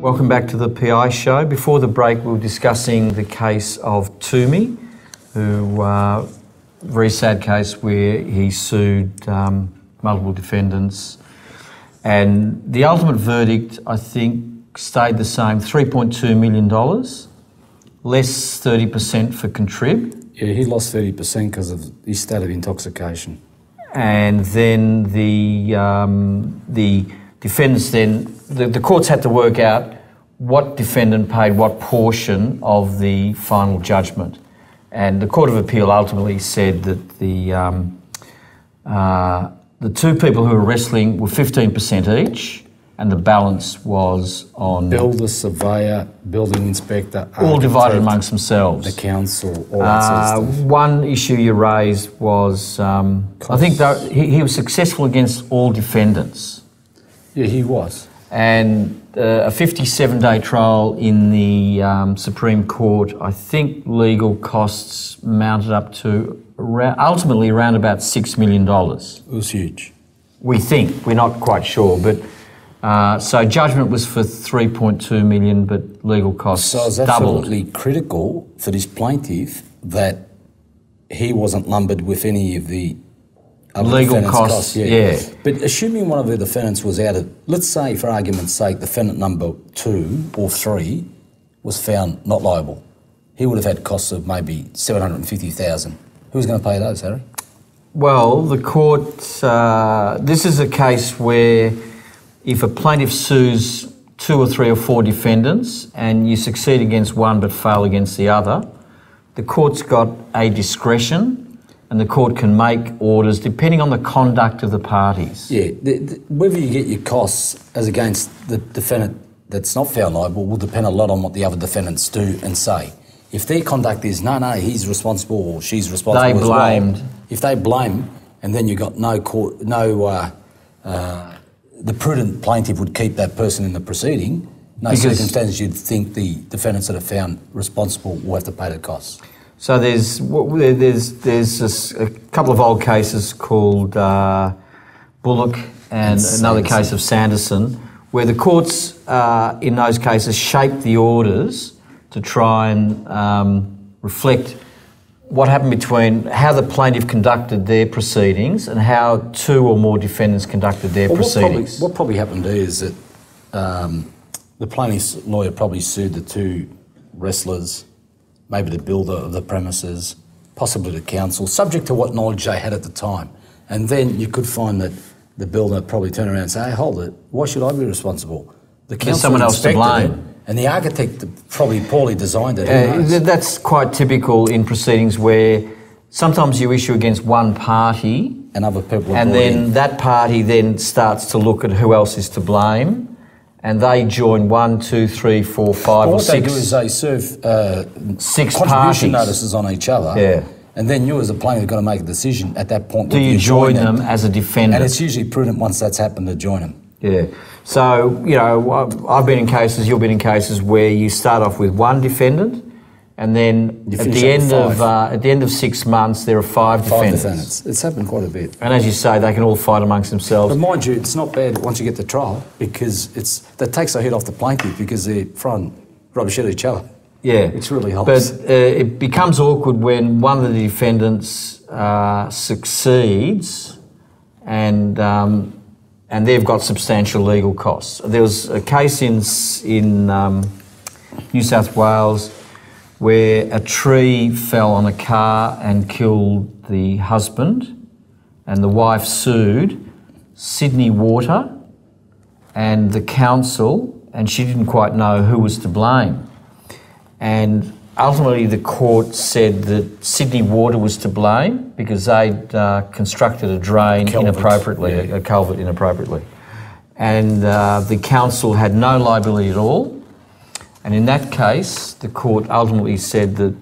Welcome back to the PI show. Before the break, we were discussing the case of Toomey, who, very sad case where he sued multiple defendants. And the ultimate verdict, I think, stayed the same, $3.2 million, less 30% for contrib. Yeah, he lost 30% because of his state of intoxication. And then the defendants then, the courts had to work out what defendant paid what portion of the final judgment. And the Court of Appeal ultimately said that the two people who were wrestling were 15% each, and the balance was on... Builder, surveyor, building inspector, all divided amongst themselves. The council, all that sort of stuff. One issue you raised was, I think that he was successful against all defendants. Yeah, he was. And a 57-day trial in the Supreme Court, I think legal costs mounted up to ultimately around about $6 million. It was huge. We think, we're not quite sure, but so judgment was for $3.2 million, but legal costs doubled. So it's absolutely critical for this plaintiff that he wasn't lumbered with any of the legal costs, yeah. But assuming one of the defendants was out of, let's say for argument's sake, defendant number 2 or 3 was found not liable, he would have had costs of maybe $750,000. Who's going to pay those, Harry? Well, the court, this is a case where if a plaintiff sues 2 or 3 or 4 defendants and you succeed against one but fail against the other, the court's got a discretion and the court can make orders depending on the conduct of the parties. Yeah, whether you get your costs as against the defendant that's not found liable will depend a lot on what the other defendants do and say. If their conduct is, no, he's responsible or she's responsible they blamed. Well, if they blame and then you've got the prudent plaintiff would keep that person in the proceeding, circumstances you'd think the defendants that are found responsible will have to pay the costs. So there's a couple of old cases called Bullock and another case of Sanderson, where the courts in those cases shaped the orders to try and reflect what happened between how the plaintiff conducted their proceedings and how 2 or more defendants conducted their proceedings. What probably happened is that the plaintiff's lawyer probably sued the 2 wrestlers, maybe the builder of the premises, possibly the council, subject to what knowledge they had at the time. And then you could find that the builder probably turned around and say, hey, hold it, why should I be responsible? The council There's someone else to blame. And the architect probably poorly designed it. That's quite typical in proceedings where sometimes you issue against one party and other people and then that party then starts to look at who else is to blame. And they join 1, 2, 3, 4, 5 or 6. What they do is they serve 6 contribution parties. notices on each other. Yeah. And then you as a plaintiff have got to make a decision at that point. Do you join them as a defendant? And it's usually prudent once that's happened to join them. Yeah. So, you know, I've been in cases, you've been in cases where you start off with one defendant and then at the end of 6 months there are 5 defendants. It's happened quite a bit. And as you say, they can all fight amongst themselves. But mind you, it's not bad once you get to trial because that takes the head off the plaintiff because they're throwing rubbish at each other. Yeah. It's really helps. But it becomes awkward when one of the defendants succeeds and they've got substantial legal costs. There was a case in New South Wales where a tree fell on a car and killed the husband, and the wife sued Sydney Water and the council, and she didn't quite know who was to blame. And ultimately the court said that Sydney Water was to blame because they'd constructed a drain inappropriately, a culvert inappropriately. And the council had no liability at all. And in that case, the court ultimately said that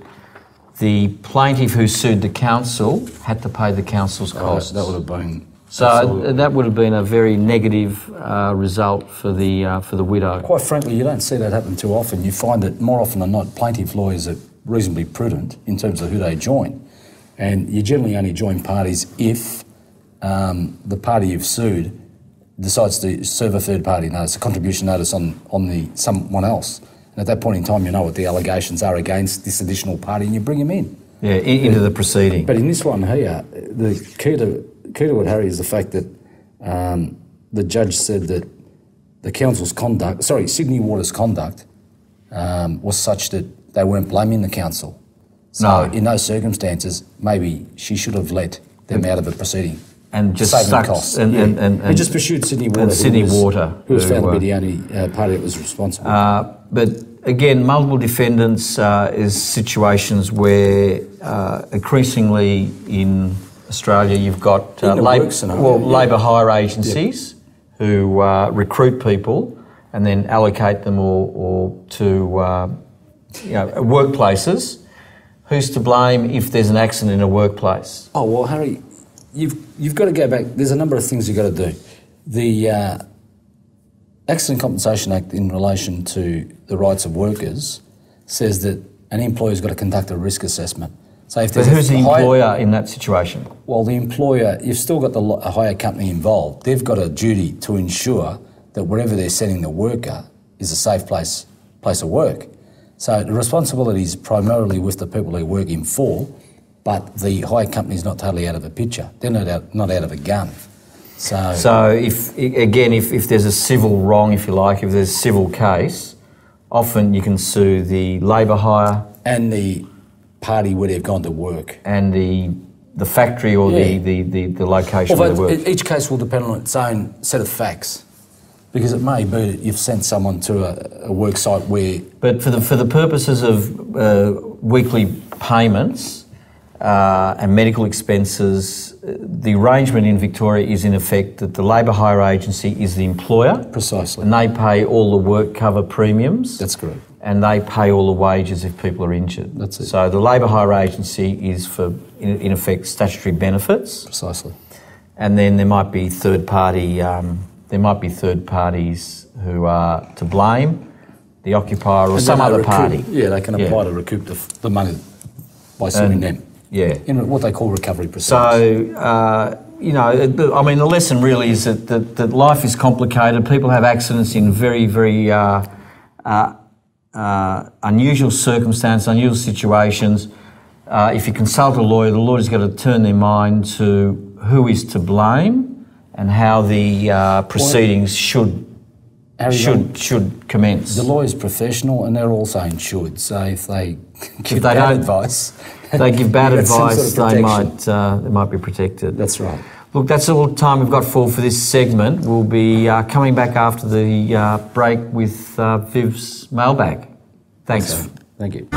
the plaintiff who sued the council had to pay the council's costs. That would have been... So that would have been a very negative result for the widow. Quite frankly, you don't see that happen too often. You find that more often than not, plaintiff lawyers are reasonably prudent in terms of who they join. And you generally only join parties if the party you've sued decides to serve a third party notice, a contribution notice on someone else. And at that point in time, you know what the allegations are against this additional party, and you bring them in. Yeah, into the proceeding. But in this one here, the key to it, Harry, is the fact that the judge said that the council's conduct, Sydney Water's conduct, was such that they weren't blaming the council. So in those circumstances, maybe she should have let them out of the proceeding. And just saving stuck costs. And we just pursued Sydney Water. Who was found to be the only party that was responsible. But again, multiple defendants is situations where increasingly in Australia you've got labour hire agencies who recruit people and then allocate them or to workplaces. Who's to blame if there's an accident in a workplace? Oh well, Harry, you've got to go back. There's a number of things you've got to do. The Accident Compensation Act in relation to the rights of workers says that an employer's got to conduct a risk assessment. So if there's who's the employer in that situation? Well, the employer, you've still got a hire company involved. They've got a duty to ensure that wherever they're sending the worker is a safe place of work. So the responsibility is primarily with the people they're working for, but the hire company's not totally out of the picture. They're not out of a gun. So if there's a civil wrong, if you like, if there's a civil case, often you can sue the labour hire and the party where they've gone to work and the factory or the location where they work. Each case will depend on its own set of facts, because it may be that you've sent someone to a work site where. But for the purposes of weekly payments and medical expenses, the arrangement in Victoria is in effect that the labour hire agency is the employer. Precisely. And they pay all the work cover premiums. That's correct. And they pay all the wages if people are injured. That's it. So the labour hire agency is for, in effect, statutory benefits. Precisely. And then there might be third parties who are to blame, the occupier or some other party. Yeah, they can apply to recoup the money by suing them. Yeah. In what they call recovery proceedings. So, the lesson really is that life is complicated. People have accidents in very, very unusual circumstances, unusual situations. If you consult a lawyer, the lawyer's got to turn their mind to who is to blame and how the proceedings should commence. The lawyer's professional and they're also insured, so if they give bad advice... they give bad advice, they might be protected. That's right. Look, that's all the time we've got for this segment. We'll be coming back after the break with Viv's mailbag. Thanks. Thank you.